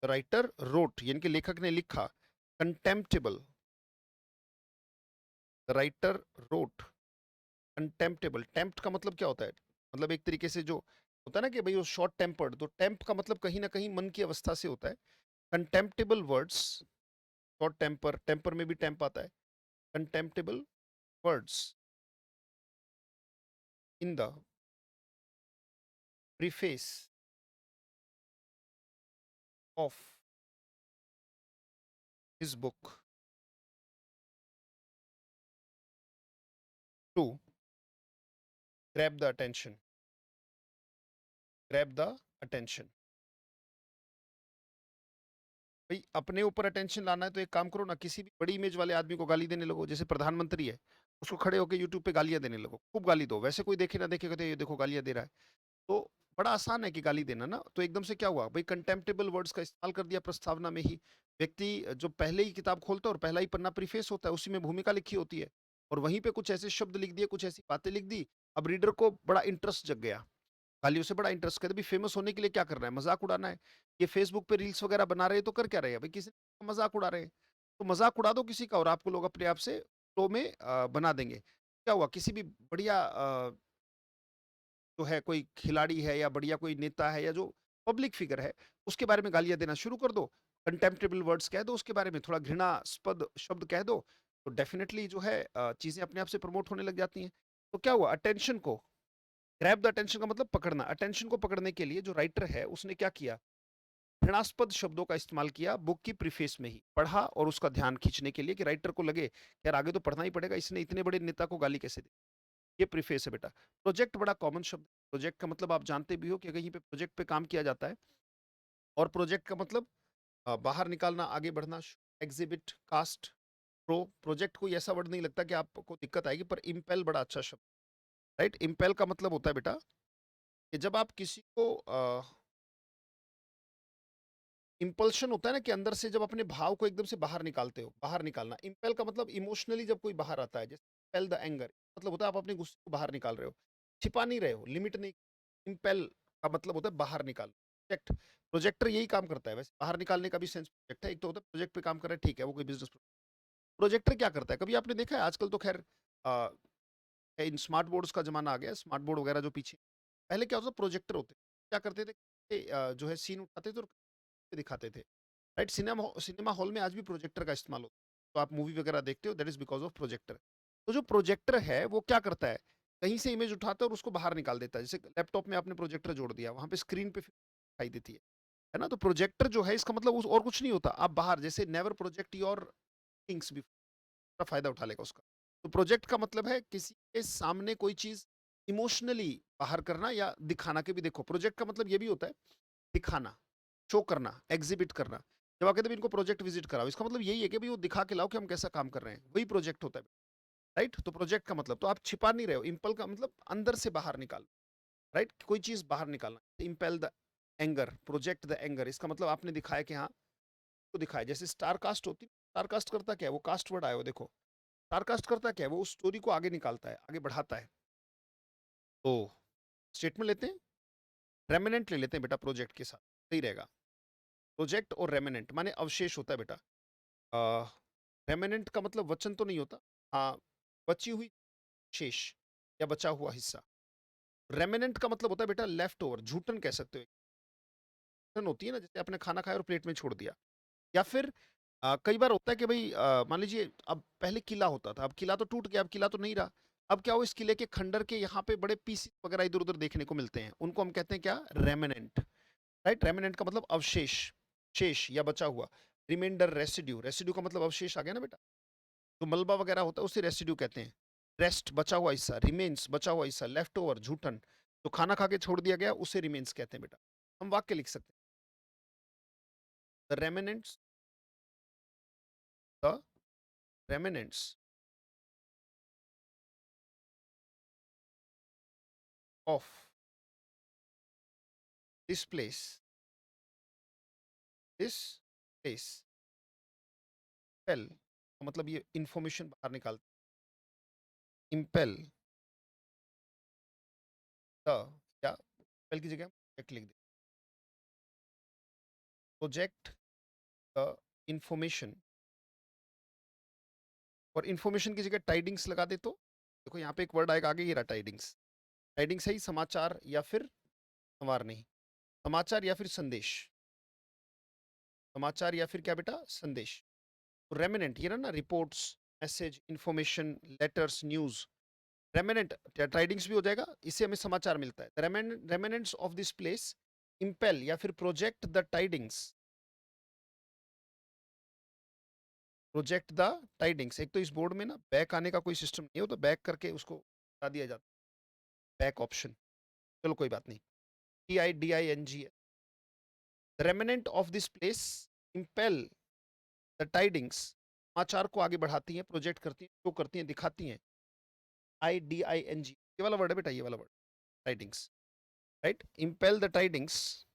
the writer wrote यानी कि लेखक ने लिखा, contemptible, the writer wrote contemptible. Tempt का मतलब क्या होता है, मतलब एक तरीके से जो होता है ना कि भाई वो शॉर्ट टेम्पर्ड, तो टेम्प का मतलब कहीं ना कहीं मन की अवस्था से होता है। Contemptible words, short temper, temper में भी टेम्प आता है, contemptible words in the preface of his book to grab the attention, grab the attention। भाई अपने ऊपर अटेंशन लाना है तो एक काम करो ना, किसी भी बड़ी इमेज वाले आदमी को गाली देने लगो, जैसे प्रधानमंत्री है, उसको खड़े होकर यूट्यूब पे गालियां देने लगो, खूब गाली दो, वैसे कोई देखे ना देखे कहते ये देखो गालियां दे रहा है, तो बड़ा आसान है कि गाली देना ना। तो एकदम से क्या हुआ भाई, कंटेम्प्टेबल वर्ड्स का इस्तेमाल कर दिया प्रस्तावना में ही। व्यक्ति जो पहले ही किताब खोलता है और पहला ही पन्ना प्रीफेस होता है, उसी में भूमिका लिखी होती है, और वहीं पे कुछ ऐसे शब्द लिख दिए, कुछ ऐसी बातें लिख दी, अब रीडर को बड़ा इंटरेस्ट जग गया, गालियों से बड़ा इंटरेस्ट, कहते भी फेमस होने के लिए क्या करना है, मजाक उड़ाना है, ये फेसबुक पे रील्स वगैरह बना रहे हैं तो कर क्या रहे हैं भाई, किसी का मजाक उड़ा रहे हैं, तो मजाक उड़ा दो किसी का और आपको लोग अपने आप से फ्लो में बना देंगे। क्या हुआ, किसी भी बढ़िया जो है कोई खिलाड़ी है या बढ़िया कोई नेता है या जो पब्लिक फिगर है, उसके बारे में गालियाँ देना शुरू कर दो, कंटेम्प्टेबल वर्ड्स कह दो उसके बारे में, थोड़ा घृणास्पद शब्द कह दो, तो डेफ़िनेटली जो है चीज़ें अपने आप से प्रमोट होने लग जाती हैं। तो क्या हुआ अटेंशन को ग्रैब द अटेंशन का मतलब पकड़ना। अटेंशन को पकड़ने के लिए जो राइटर है उसने क्या किया? घृणास्पद शब्दों का इस्तेमाल किया बुक की प्रीफेस में ही। पढ़ा और उसका ध्यान खींचने के लिए कि राइटर को लगे, यार आगे तो पढ़ना ही पड़ेगा, इसने इतने बड़े नेता को गाली कैसे दी? ये प्रीफेस है बेटा। प्रोजेक्ट बड़ा कॉमन शब्द है। प्रोजेक्ट का मतलब आप जानते भी हो कि कहीं पे प्रोजेक्ट पे काम किया जाता है और प्रोजेक्ट का मतलब बाहर निकालना, आगे बढ़ना, एग्ज़िबिट, कास्ट, प्रो। प्रोजेक्ट कोई ऐसा वर्ड नहीं लगता कि आपको दिक्कत आएगी, पर इम्पेल बड़ा अच्छा शब्द, राइट? इम्पेल का मतलब होता है बेटा कि जब आप किसी को इम्पल्शन होता है ना कि अंदर से जब अपने भाव को एकदम से बाहर निकालते हो, बाहर निकालना। इम्पेल का मतलब इमोशनली जब कोई बाहर आता है, जैसे इम्पेल द एंगर मतलब होता है आप अपने गुस्से को बाहर निकाल रहे हो, छिपा नहीं रहे हो, लिमिट नहीं। इम्पेल का मतलब होता है बाहर निकाल। प्रोजेक्ट, प्रोजेक्टर यही काम करता है वैसे, बाहर निकालने का भी सेंस प्रोजेक्ट है। एक तो होता है प्रोजेक्ट पे काम कर रहा है, ठीक है, वो कोई बिजनेस। प्रोजेक्टर क्या करता है, कभी आपने देखा है? आजकल तो खैर इन स्मार्ट बोर्ड्स का जमाना आ गया, स्मार्ट बोर्ड वगैरह जो पीछे, पहले क्या होता था? प्रोजेक्टर होते, क्या करते थे? जो है सीन उठाते थे और दिखाते थे, राइट? सिनेमा हॉल में आज भी प्रोजेक्टर का इस्तेमाल होता है, तो आप मूवी वगैरह देखते हो, that is because of projector. तो जो प्रोजेक्टर है वो क्या करता है? कहीं से इमेज उठाता है और उसको बाहर निकाल देता है। जैसे लैपटॉप में आपने प्रोजेक्टर जोड़ दिया, वहां पे स्क्रीन पे दिखाई देती है ना? तो प्रोजेक्टर जो है इसका मतलब उस और कुछ नहीं होता, आप बाहर, जैसे नेवर प्रोजेक्ट योर थिंग्स, भी फायदा उठा लेगा उसका। तो प्रोजेक्ट का मतलब है किसी के सामने कोई चीज इमोशनली बाहर करना या दिखाना के भी। देखो प्रोजेक्ट का मतलब ये भी होता है दिखाना, शो करना, एग्जिबिट करना। जब आप कहते हैं इनको प्रोजेक्ट विजिट कराओ, इसका मतलब यही है कि भाई वो दिखा के लाओ कि हम कैसा काम कर रहे हैं, वही प्रोजेक्ट होता है, राइट? तो प्रोजेक्ट का मतलब, तो आप छिपा नहीं रहे हो। इम्पल का मतलब अंदर से बाहर निकाल, राइट? कोई चीज बाहर निकालना। Impale the anger, project the anger, इसका मतलब आपने दिखाया कि हाँ, तो दिखाया। जैसे स्टार कास्ट होती है, स्टार कास्ट करता क्या है? वो कास्ट वर्ड आया हो, देखो स्टार कास्ट करता क्या है? वो उस स्टोरी को आगे निकालता है, आगे बढ़ाता है। तो स्टेटमेंट लेते हैं, रेमिनेंट ले लेते हैं बेटा प्रोजेक्ट के साथ, सही रहेगा। प्रोजेक्ट और रेमिनेंट माने अवशेष होता है बेटा। रेमिनेंट का मतलब वचन तो नहीं होता, हाँ, बची हुई शेष या बचा हुआ हिस्सा। रेमिनेंट का मतलब होता है बेटा लेफ्ट ओवर, झूठन कह सकते हो। झूठन होती है ना, जैसे आपने खाना खाया और प्लेट में छोड़ दिया। या फिर कई बार होता है कि भाई मान लीजिए अब पहले किला होता था, अब किला तो टूट गया, अब किला तो नहीं रहा। अब क्या हो, इस किले के खंडर के यहाँ पे बड़े पीस वगैरह इधर उधर देखने को मिलते हैं, उनको हम कहते हैं क्या? Remnant, right? रेमिनेंट का मतलब अवशेष, शेष या बचा हुआ। रिमाइंडर, रेसिड्यू, रेसिड्यू का मतलब अवशेष आ गया ना बेटा। जो मलबा वगैरह होता है उसे रेसिड्यू कहते हैं। रेस्ट, बचा हुआ हिस्सा, रिमेन्स, बचा हुआ हिस्सा, लेफ्ट ओवर, झूठन, जो खाना खा के छोड़ दिया गया उसे रिमेन्स कहते हैं बेटा। हम वाक्य लिख सकते हैं, the remnants, the remnants of this place, this place, pale, मतलब ये इंफॉर्मेशन बाहर निकालते, इम्पेल द, या पेल की जगह प्रोजेक्ट लिख दे, प्रोजेक्ट द इंफॉर्मेशन, और इंफॉर्मेशन की जगह टाइडिंग्स लगा दे तो देखो यहाँ पे एक वर्ड आएगा आगे, ये रहा टाइडिंग्स। टाइडिंग्स है ही समाचार या फिर संवार, नहीं, समाचार या फिर संदेश, समाचार या फिर क्या बेटा? संदेश। रेमिनेंट ये ना, reports, message, information, letters, news. Remnant tidings भी हो जाएगा, इससे हमें समाचार मिलता है। Remnants of this place impel या फिर project the tidings, project the tidings. एक तो इस बोर्ड में ना बैक आने का कोई सिस्टम नहीं हो, तो बैक करके उसको हटा दिया जाता है, बैक ऑप्शन। चलो कोई बात नहीं, TIDING। Remnant of this place impel the tidings, समाचार को आगे बढ़ाती हैं, प्रोजेक्ट करती हैं, शो करती हैं, दिखाती हैं। IDING, ये वाला वर्ड है बेटा, ये वाला word, tidings, right? Impel the tidings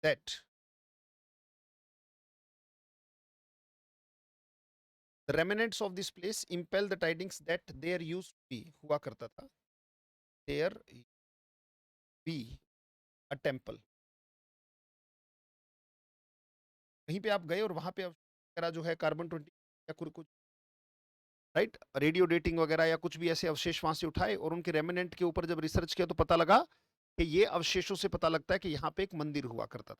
that, the remnants of this place impel the tidings that there used to be, हुआ करता था, देयर बी अ टेम्पल। कहीं पे आप गए और वहां पे अब जो है कार्बन 20 या कुछ राइट, रेडियो डेटिंग वगैरह या कुछ भी ऐसे अवशेष वहां से उठाए और उनके रेमिनेंट के ऊपर जब रिसर्च किया तो पता लगा कि ये अवशेषों से पता लगता है कि यहाँ पे एक मंदिर हुआ करता था।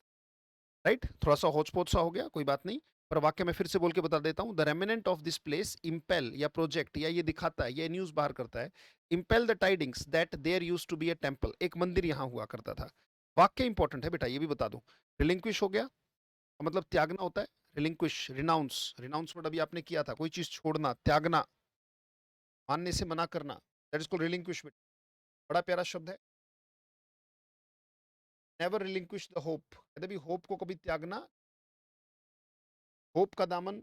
राइट, थोड़ा सा होच पोच सा हो गया, कोई बात नहीं। पर वाक्य मैं फिर से बोल के बता देता हूँ, the remnant of this place impel या प्रोजेक्ट या ये दिखाता है, ये न्यूज बाहर करता है, impel the tidings that there use to be a temple, एक मंदिर यहाँ हुआ करता था। वाक्य इंपॉर्टेंट है बेटा, ये भी बता दूं। रिलिंक्विश हो गया, मतलब त्यागना होता है। रिलिंक्विश, रिनाउंस, रिनाउंस वर्ड अभी आपने किया था, कोई चीज छोड़ना, त्यागना, मानने से मना करना, दैट इज कॉल्ड रिलिंक्विश। बड़ा प्यारा शब्द है। नेवर रिलिंक्विश द होप, कहते भी होप को कभी त्यागना, होप का दामन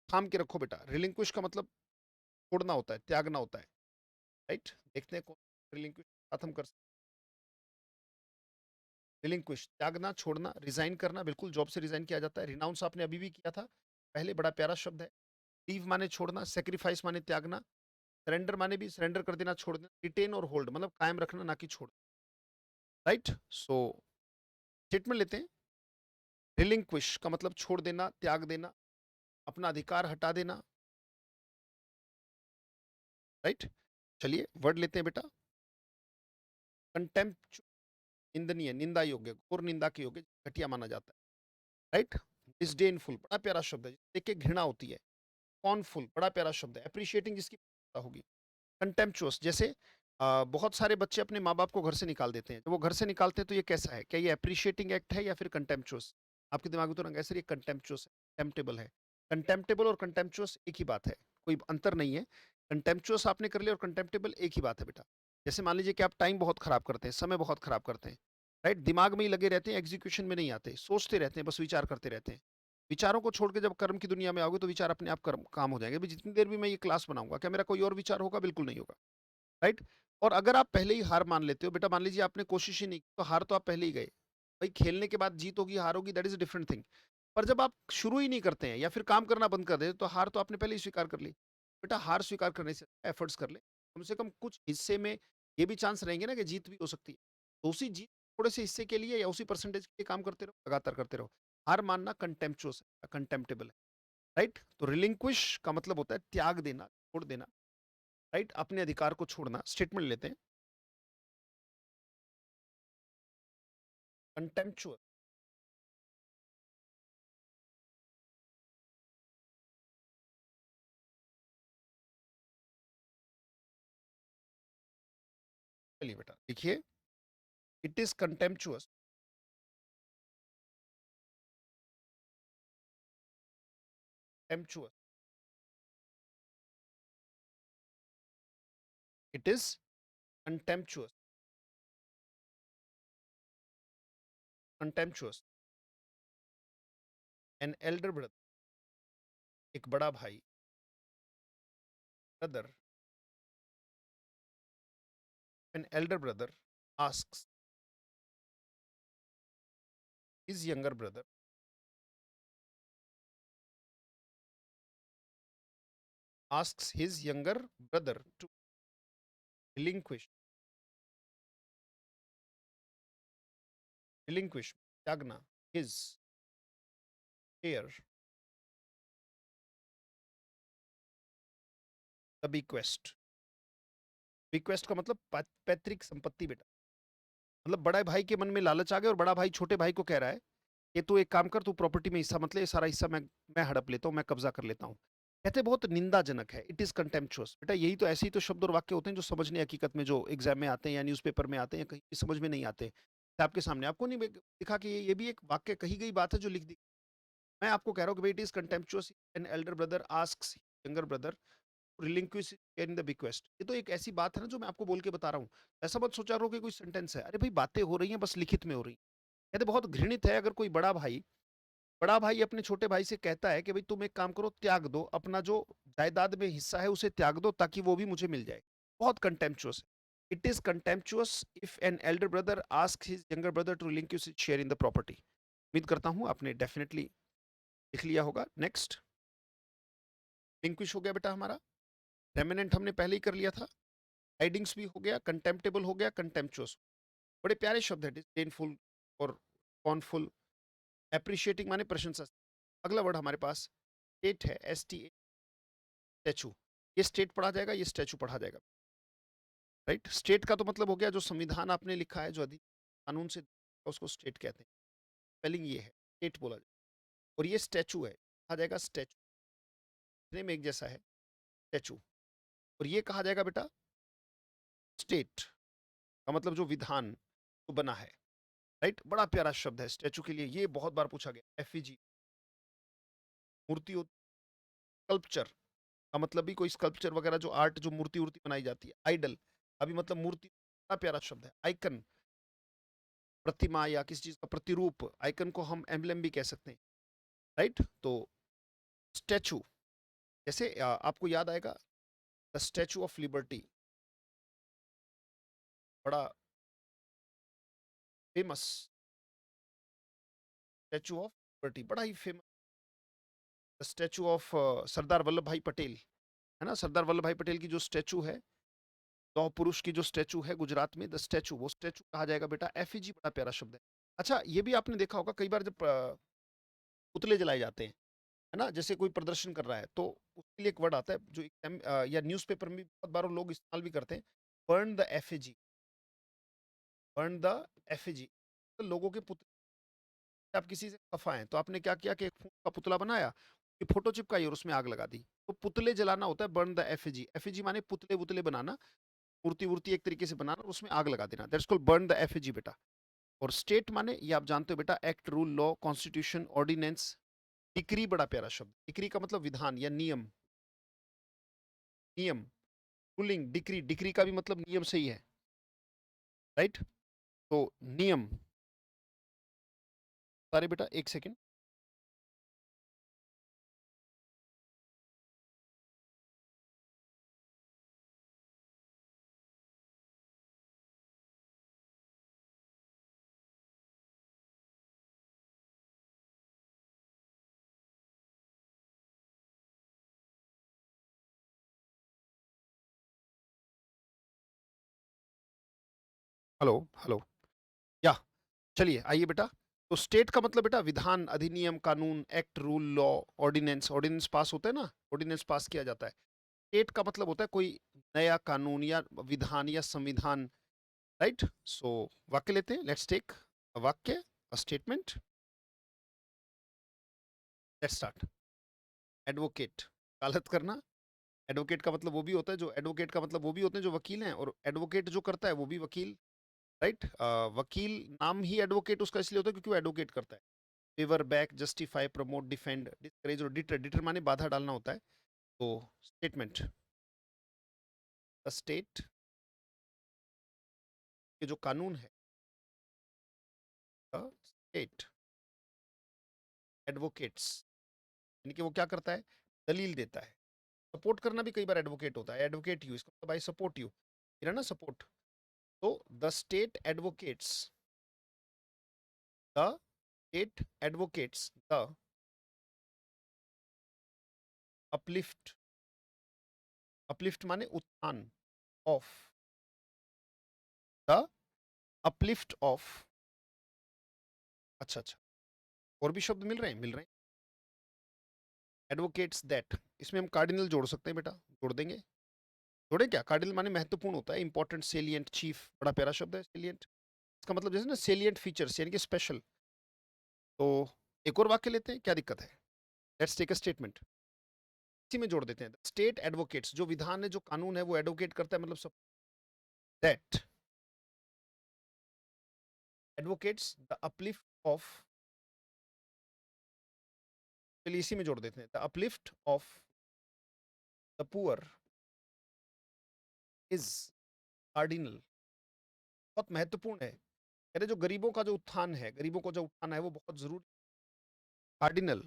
थाम के रखो बेटा। रिलिंक्विश का मतलब छोड़ना होता है, त्यागना होता है। राइट, देखते हैं कौन रिलिंक्विश बात हम कर सकते। रिलिंक्विश, त्यागना, छोड़ना, रिजाइन करना, बिल्कुल जॉब से रिजाइन किया जाता है। रिनाउंस आपने अभी भी किया था पहले, बड़ा प्यारा शब्द है। लीव माने छोड़ना, सेक्रीफाइस माने त्यागना, सरेंडर माने भी सरेंडर कर देना, छोड़ देना, रिटेन और होल्ड मतलब कायम रखना ना कि छोड़। राइट, सो स्टेटमेंट लेते हैं। रिलिंक्विश का मतलब छोड़ देना, त्याग देना, अपना अधिकार हटा देना। राइट, चलिए वर्ड लेते हैं बेटा। कंटेम्प्ट, निंदनीय, निंदा योग्य, घोर निंदा के योग्य, घटिया माना जाता है। राइट, डिसडेनफुल, बड़ा प्यारा शब्द है, देख के घृणा होती है। कॉर्नफुल, बड़ा प्यारा शब्द है, अप्रिशिएटिंग जिसकी होगी। कंटेम्पचुअस, जैसे बहुत सारे बच्चे अपने माँ बाप को घर से निकाल देते हैं, जब वो घर से निकालते हैं तो ये कैसा है, क्या ये अप्रिशिएटिंग एक्ट है या फिर कंटेम्पचुअस? आपके दिमाग में तो रंग ऐसे, ये कंटेम्पचुअस है, कंटेम्प्टेबल है। कंटेम्प्टेबल और कंटेम्पचुअस एक ही बात है, कोई अंतर नहीं है। कंटेम्पचुअस आपने कर लिया और कंटेम्प्टेबल एक ही बात है बेटा। जैसे मान लीजिए कि आप टाइम बहुत खराब करते हैं, समय बहुत खराब करते हैं, राइट, दिमाग में ही लगे रहते हैं, एग्जीक्यूशन में नहीं आते, सोचते रहते हैं, बस विचार करते रहते हैं। विचारों को छोड़ के जब कर्म की दुनिया में आओगे तो विचार अपने आप कर्म काम हो जाएंगे। जितनी देर भी मैं ये क्लास बनाऊंगा, क्या मेरा कोई और विचार होगा? बिल्कुल नहीं होगा। राइट, और अगर आप पहले ही हार मान लेते हो बेटा, मान लीजिए आपने कोशिश ही नहीं की तो हार तो आप पहले ही गए। भाई खेलने के बाद जीत होगी हार होगी, that is a different thing. पर जब आप शुरू ही नहीं करते हैं या फिर काम करना बंद कर देते तो हार तो आपने पहले ही स्वीकार कर ली। बेटा हार स्वीकार करने से एफर्ट्स कर ले, कम से कम कुछ हिस्से में ये भी चांस रहेंगे ना कि जीत भी हो सकती है। तो उसी जीत थोड़े से हिस्से के लिए या उसी परसेंटेज के लिए काम करते रहो, लगातार करते रहो। हार मानना कंटेम्पचुअस है, कंटेम्प्टेबल है। राइट, तो रिलिंक्विश का मतलब होता है त्याग देना, छोड़ देना। राइट, अपने अधिकार को छोड़ना। स्टेटमेंट लेते हैं। कंटेम्पचुअस, चलिए बेटा देखिए, इट इज कंटेम्पचुअस, टेम्पचुअस, it is contemptuous, contemptuous, an elder brother, एक बड़ा भाई, brother, an elder brother asks his younger brother, asks his younger brother to relinquish, relinquish, त्यागना, his share, the bequest। bequest का मतलब पैतृक संपत्ति बेटा। मतलब बड़ा भाई के मन में लालच आ गया और बड़ा भाई छोटे भाई को कह रहा है कि तू एक काम कर, तू प्रॉपर्टी में हिस्सा मत ले, सारा हिस्सा मैं हड़प लेता हूँ, मैं कब्जा कर लेता हूँ। कहते बहुत निंदाजनक है, इट इज कंटेम्पचुअस। बेटा यही तो, ऐसे ही तो शब्द और वाक्य होते हैं जो समझने हकीकत में जो एग्जाम में आते हैं या न्यूज़पेपर में आते हैं या कहीं समझ में नहीं आते। आपके सामने आपको नहीं दिखा कि ये भी एक वाक्य कही गई बात है जो लिख दी। मैं आपको कह रहा हूँ कि it is contemptuous, an elder brother asks younger brother relinquish in the bequest. ये तो एक ऐसी बात है ना जो मैं आपको बोल के बता रहा हूँ। ऐसा मत सोचा रहो कि कोई सेंटेंस है, अरे भाई बातें हो रही हैं, बस लिखित में हो रही। कहते बहुत घृणित है अगर कोई बड़ा भाई अपने छोटे भाई से कहता है कि भाई तुम एक काम करो, त्याग दो अपना जो जायदाद में हिस्सा है, उसे त्याग दो ताकि वो भी मुझे मिल जाए। बहुत कंटेम्पचुअस है। It is contemptuous if an elder brother ask his younger brother to relinquish his share in the property. उम्मीद करता हूँ आपने डेफिनेटली लिख लिया होगा। नेक्स्ट, रिलिंक्विश हो गया बेटा हमारा, रेमिनेंट हमने पहले ही कर लिया था, हाइडिंग्स भी हो गया, कंटेम्प्टेबल हो गया, कंटेम्पचुअस। बड़े प्यारे शब्द है, डिसडेनफुल और कॉर्नफुल। एप्रिशिएटिंग माने प्रशंसा। अगला वर्ड हमारे पास स्टेट है, STA, स्टैचू। ये स्टेट पढ़ा जाएगा, ये स्टैचू पढ़ा जाएगा, राइट। स्टेट का तो मतलब हो गया जो संविधान आपने लिखा है, जो कानून से उसको स्टेट कहते हैं। स्पेलिंग ये है, स्टेट बोला जाए। और ये स्टैचू है, कहा जाएगा स्टैचू, नेम एक जैसा है, स्टैचू। और ये कहा जाएगा बेटा स्टेट का मतलब जो विधान तो बना है, राइट। बड़ा प्यारा शब्द है स्टैचू के लिए, ये बहुत बार पूछा गया। एफईजी मूर्ति, स्कल्पचर का मतलब भी कोई स्कल्पचर वगैरह जो आर्ट, जो मूर्ति उर्ति बनाई जाती है। आइडल अभी मतलब मूर्ति, बड़ा प्यारा शब्द है। आइकन प्रतिमा या किसी चीज का प्रतिरूप, आइकन को हम एम्बलम भी कह सकते हैं, राइट। तो स्टैचू, जैसे आपको याद आएगा द स्टैचू ऑफ लिबर्टी, बड़ा फेमस स्टैचू ऑफ लिबर्टी, बड़ा ही famous. The statue of Sardar Vallabh भाई पटेल, है ना। सरदार वल्लभ भाई पटेल की जो स्टैचू है, लौह पुरुष की जो स्टैचू है गुजरात में, द स्टैचू, वो स्टैचू कहा जाएगा बेटा एफईजी। बड़ा प्यारा शब्द है। अच्छा, ये भी आपने देखा होगा कई बार जब पुतले जलाए जाते हैं, है ना, जैसे कोई प्रदर्शन कर रहा है, तो उसके लिए एक वर्ड आता है जो या न्यूज़पेपर में भी बहुत बार लोग इस्तेमाल भी करते हैं, burn the FEG. Burn the FEG, तो लोगों के पुतले, आप किसी से खफा हैं तो आपने क्या किया कि एक फूल का पुतला बनाया, कि फोटो चिपकाई और उसमें आग लगा दी। तो पुतले जलाना होता है बर्न द एफईजी। एफईजी माने पुतले वुतले बनाना, मूर्ति वूर्ति एक तरीके से बनाना और उसमें आग लगा देना, that's called burn the effigy बेटा। और स्टेट माने ये आप जानते हो बेटा, act, rule, law, constitution, ordinance. Decree, बड़ा प्यारा शब्द। डिक्री का मतलब विधान या नियम, नियम, रूलिंग। डिक्री, डिक्री का भी मतलब नियम से ही है, राइट। तो नियम, सारे बेटा एक सेकेंड। हेलो हेलो, या चलिए आइए बेटा। तो स्टेट का मतलब बेटा विधान, अधिनियम, कानून, act, rule, law, ordinance. Ordinance pass होता है ना, ऑर्डिनेंस पास किया जाता है। स्टेट का मतलब होता है कोई नया कानून या विधान या संविधान, राइट। सो वाक्य लेते हैं, लेट्स टेक अ वाक्य, a statement, let's start. Advocate, वकालत करना। एडवोकेट का मतलब वो भी होता है जो, एडवोकेट का मतलब वो भी होते हैं जो वकील हैं, और एडवोकेट जो करता है वो भी वकील, राइट। वकील नाम ही एडवोकेट उसका इसलिए होता है क्योंकि वो एडवोकेट करता है। Favour, back, justify, promote, defend, discourage और डिटर। डिटर माने बाधा डालना होता है। तो स्टेटमेंट, द स्टेट के जो कानून है, द स्टेट एडवोकेट्स, यानी कि वो क्या करता है, दलील देता है। सपोर्ट करना भी कई बार एडवोकेट होता है, एडवोकेट यू, इसका मतलब आई सपोर्ट यू, ना सपोर्ट। तो the state advocates, the state advocates the uplift, uplift माने उत्थान, ऑफ, द अपलिफ्ट ऑफ। अच्छा अच्छा, और भी शब्द मिल रहे हैं, मिल रहे हैं। एडवोकेट्स दैट, इसमें हम कार्डिनल जोड़ सकते हैं बेटा, जोड़ देंगे। जोड़े क्या, कार्डिनल माने महत्वपूर्ण होता है, इंपॉर्टेंट, सेलिएंट, चीफ, बड़ा प्यारा शब्द है सेलिएंट। इसका मतलब जैसे ना सेलिएंट फीचर्स यानी कि स्पेशल। तो एक और वाक्य लेते हैं, क्या दिक्कत है। लेट्स टेक अ स्टेटमेंट, इसी में जोड़ देते हैं। स्टेट एडवोकेट्स, जो विधान है, जो कानून है, वो एडवोकेट करता है, मतलब सब। That advocates the uplift of, चलिए इसी में जोड़ देते हैं, the uplift of the poor is cardinal, बहुत महत्वपूर्ण है। कह रहे जो गरीबों का जो उत्थान है, गरीबों को जो उठाना है, वो बहुत जरूरी। Cardinal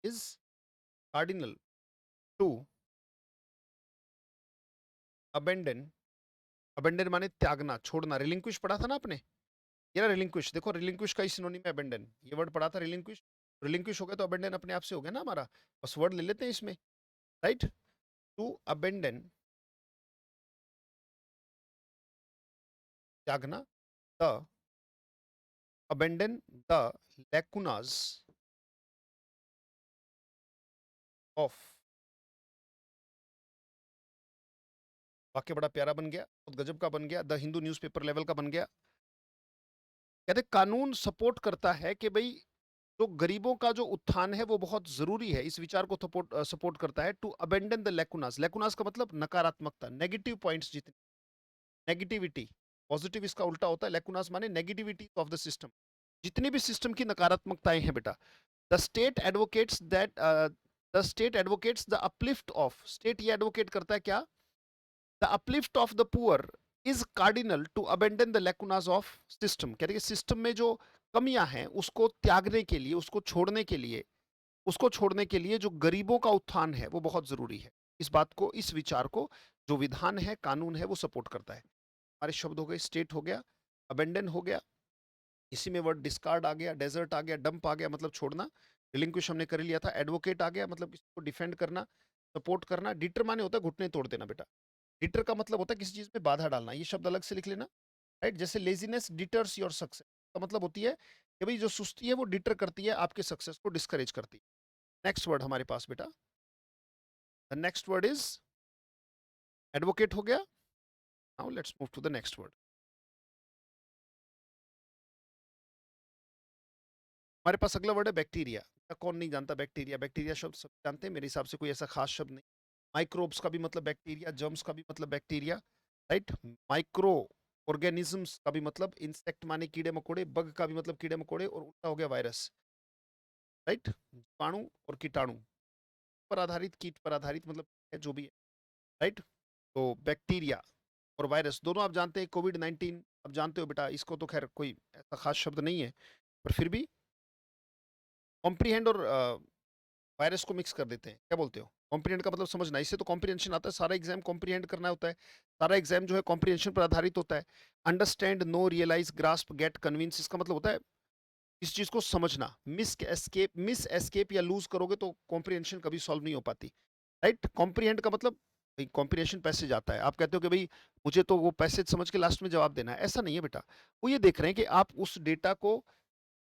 is cardinal to abandon. Abandon माने त्यागना, छोड़ना। रिलिंक्विश पढ़ा था ना आपने, ये ना रिलिंक्विश, देखो रिलिंक्विश का ही सिनोनिम है अबेंडन, ये वर्ड पढ़ा था रिलिंक्विश। रिलिंक्विश हो गया तो अबेंडन अपने आप से हो गया ना हमारा, बस वर्ड ले लेते हैं इसमें, राइट। टू अबेंडन, त्यागना, द अबेंडन द लैकुनास ऑफ वाक्य बड़ा प्यारा बन गया, बहुत गजब का बन गया, द हिंदू न्यूज़पेपर लेवल का बन गया। कहते कानून सपोर्ट करता है कि भाई जो गरीबों का जो उत्थान है वो बहुत जरूरी है, इस विचार को सपोर्ट सपोर्ट करता है टू अबेंडन द लेकुनास। लेकुनास का मतलब नकारात्मकता, नेगेटिव पॉइंट्स, जितने नेगेटिविटी, पॉजिटिव इसका उल्टा होता है, लेकुनास माने नेगेटिविटी ऑफ द सिस्टम, जितनी भी सिस्टम की नकारात्मकताएं हैं बेटा। The state advocates that the state advocates the uplift of, state ये एडवोकेट करता है क्या, the uplift of the poor is cardinal to abandon the lacunas of system. कहते हैं सिस्टम में जो कमियां हैं उसको त्यागने के लिए, उसको छोड़ने के लिए जो गरीबों का उत्थान है वो बहुत जरूरी है। इस बात को, इस विचार को जो विधान है, कानून है, वो सपोर्ट करता है। हमारे शब्द हो गए, स्टेट हो गया, अबेंडन हो गया, इसी में वर्ड डिस्कार्ड आ गया, डेजर्ट आ गया, डंप आ गया मतलब छोड़ना, रिलिंक्विश हमने कर लिया था, एडवोकेट आ गया मतलब इसको डिफेंड करना, सपोर्ट करना, डिटर माने होता है घुटने तोड़ देना बेटा। डिटर का मतलब होता है किसी चीज में बाधा डालना, ये शब्द अलग से लिख लेना, राइट। जैसे लेजीनेस डिटर्स योर सक्सेस का मतलब होती है कि भाई जो सुस्ती है वो डिटर करती है, आपके सक्सेस को डिस्करेज करती है। नेक्स्ट वर्ड हमारे पास बेटा, the next word is advocate हो गया। Now let's move to the next word. हमारे पास अगला वर्ड है बैक्टीरिया। कौन नहीं जानता बैक्टीरिया, बैक्टीरिया शब्द सब जानते हैं, मेरे हिसाब से कोई ऐसा खास शब्द नहीं। माइक्रोब्स का भी मतलब बैक्टीरिया, जर्म्स का भी मतलब बैक्टीरिया, राइट। माइक्रो ऑर्गेनिजम्स का भी मतलब इंसेक्ट माने कीड़े मकोड़े, बग का भी मतलब कीड़े मकोड़े, और उल्टा हो गया वायरस, राइट। जीवाणु और कीटाणु पर आधारित, कीट पर आधारित मतलब है जो भी है, राइट। तो बैक्टीरिया और वायरस दोनों आप जानते हैं। कोविड-19 आप जानते हो बेटा, इसको तो खैर कोई ऐसा खास शब्द नहीं है, पर फिर भी कॉम्प्रीहेंड और वायरस को मिक्स कर देते हैं। क्या बोलते हो? कॉम्प्रीहेंड का मतलब समझना, इससे तो कॉम्प्रीहेंशन आता है, सारा एग्जाम कॉम्प्रीहेंड करना होता है, सारा एग्जाम जो है कॉम्प्रीहेंशन पर आधारित होता है। Understand, know, realise, grasp, get, convince, इसका मतलब होता है इस चीज को समझना। मिस एस्केप या लूज करोगे तो कॉम्प्रीहेंशन कभी सॉल्व नहीं हो पाती, राइट। कॉम्प्रीहेंड का मतलब कॉम्प्रीहेंशन पैसेज आता है, आप कहते हो कि भाई मुझे तो वो पैसेज समझ के लास्ट में जवाब देना है, ऐसा नहीं है बेटा। वो ये देख रहे हैं कि आप उस डेटा को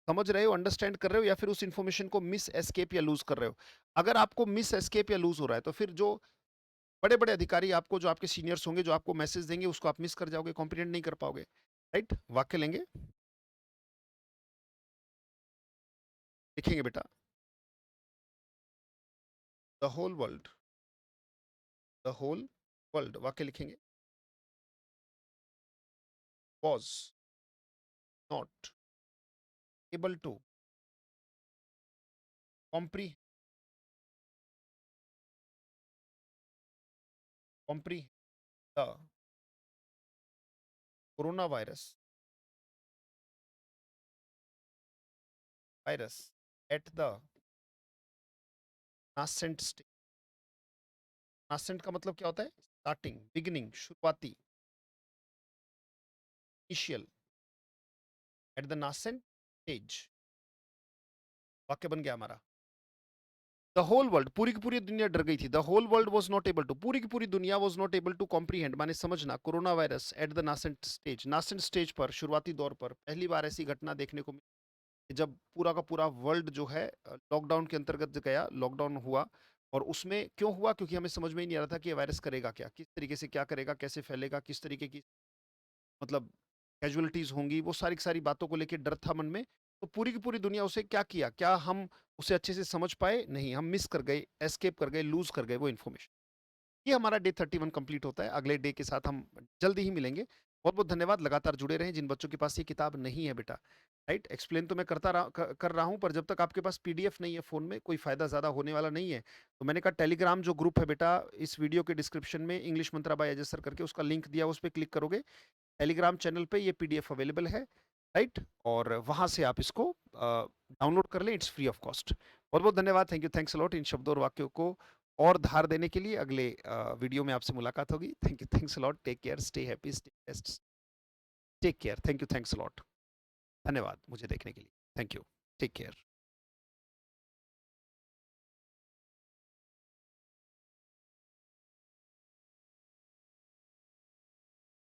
समझ रहे हो, अंडरस्टैंड कर रहे हो, या फिर उस इन्फॉर्मेशन को मिस एस्केप या लूज कर रहे हो। अगर आपको मिस एस्केप या लूज हो रहा है तो फिर जो बड़े बड़े अधिकारी आपको, जो आपके सीनियर्स होंगे, जो आपको मैसेज देंगे उसको आप मिस कर जाओगे, कॉम्प्रीहेंड नहीं कर पाओगे, राइट। वाक्य लेंगे, लिखेंगे बेटा, the whole world, the whole world, वाक्य लिखेंगे, वॉज नॉट एबल टू कॉम्प्री कॉम्प्री the corona virus at the nascent stage. Nascent का मतलब क्या होता है? स्टार्टिंग, बिगिनिंग, शुरुआती, initial, at the nascent stage. वाक्य बन गया हमारा, द होल वर्ल्ड, पूरी की पूरी दुनिया डर गई थी। The whole world was not able to, पूरी की पूरी दुनिया was not able to comprehend माने समझना, corona virus at the nascent stage, nascent stage पर, शुरुआती दौर पर। पहली बार ऐसी घटना देखने को मिली जब पूरा का पूरा वर्ल्ड जो है लॉकडाउन के अंतर्गत गया, लॉकडाउन हुआ। और उसमें क्यों हुआ? क्योंकि हमें समझ में ही नहीं आ रहा था कि ये वायरस करेगा क्या, किस तरीके से क्या करेगा, कैसे फैलेगा, किस तरीके की मतलब कैजुअलिटीज होंगी, वो सारी की सारी बातों को लेकर डर था मन में। तो पूरी की पूरी दुनिया उसे क्या किया, क्या हम उसे अच्छे से समझ पाए? नहीं, हम मिस कर गए, एस्केप कर गए, लूज कर गए वो इन्फॉर्मेशन। ये हमारा डे 31 कंप्लीट होता है। अगले डे के साथ हम जल्दी ही मिलेंगे। बहुत बहुत धन्यवाद, लगातार जुड़े रहें। जिन बच्चों के पास ये किताब नहीं है बेटा, राइट, एक्सप्लेन तो मैं कर रहा हूँ, पर जब तक आपके पास पीडीएफ नहीं है फोन में, कोई फायदा ज्यादा होने वाला नहीं है। तो मैंने कहा टेलीग्राम जो ग्रुप है बेटा, इस वीडियो के डिस्क्रिप्शन में इंग्लिश मंत्रा बाय अजय सर करके उसका लिंक दिया, उस पर क्लिक करोगे, टेलीग्राम चैनल पे ये पीडीएफ अवेलेबल है, राइट। और वहां से आप इसको डाउनलोड कर लें, इट्स फ्री ऑफ कॉस्ट। बहुत बहुत धन्यवाद, thank you, thanks a lot. इन शब्दों और वाक्यों को और धार देने के लिए अगले वीडियो में आपसे मुलाकात होगी। Thank you, thanks a lot, take care, stay happy, stay best, take care, thank you, thanks a lot. धन्यवाद मुझे देखने के लिए, थैंक यू, टेक केयर।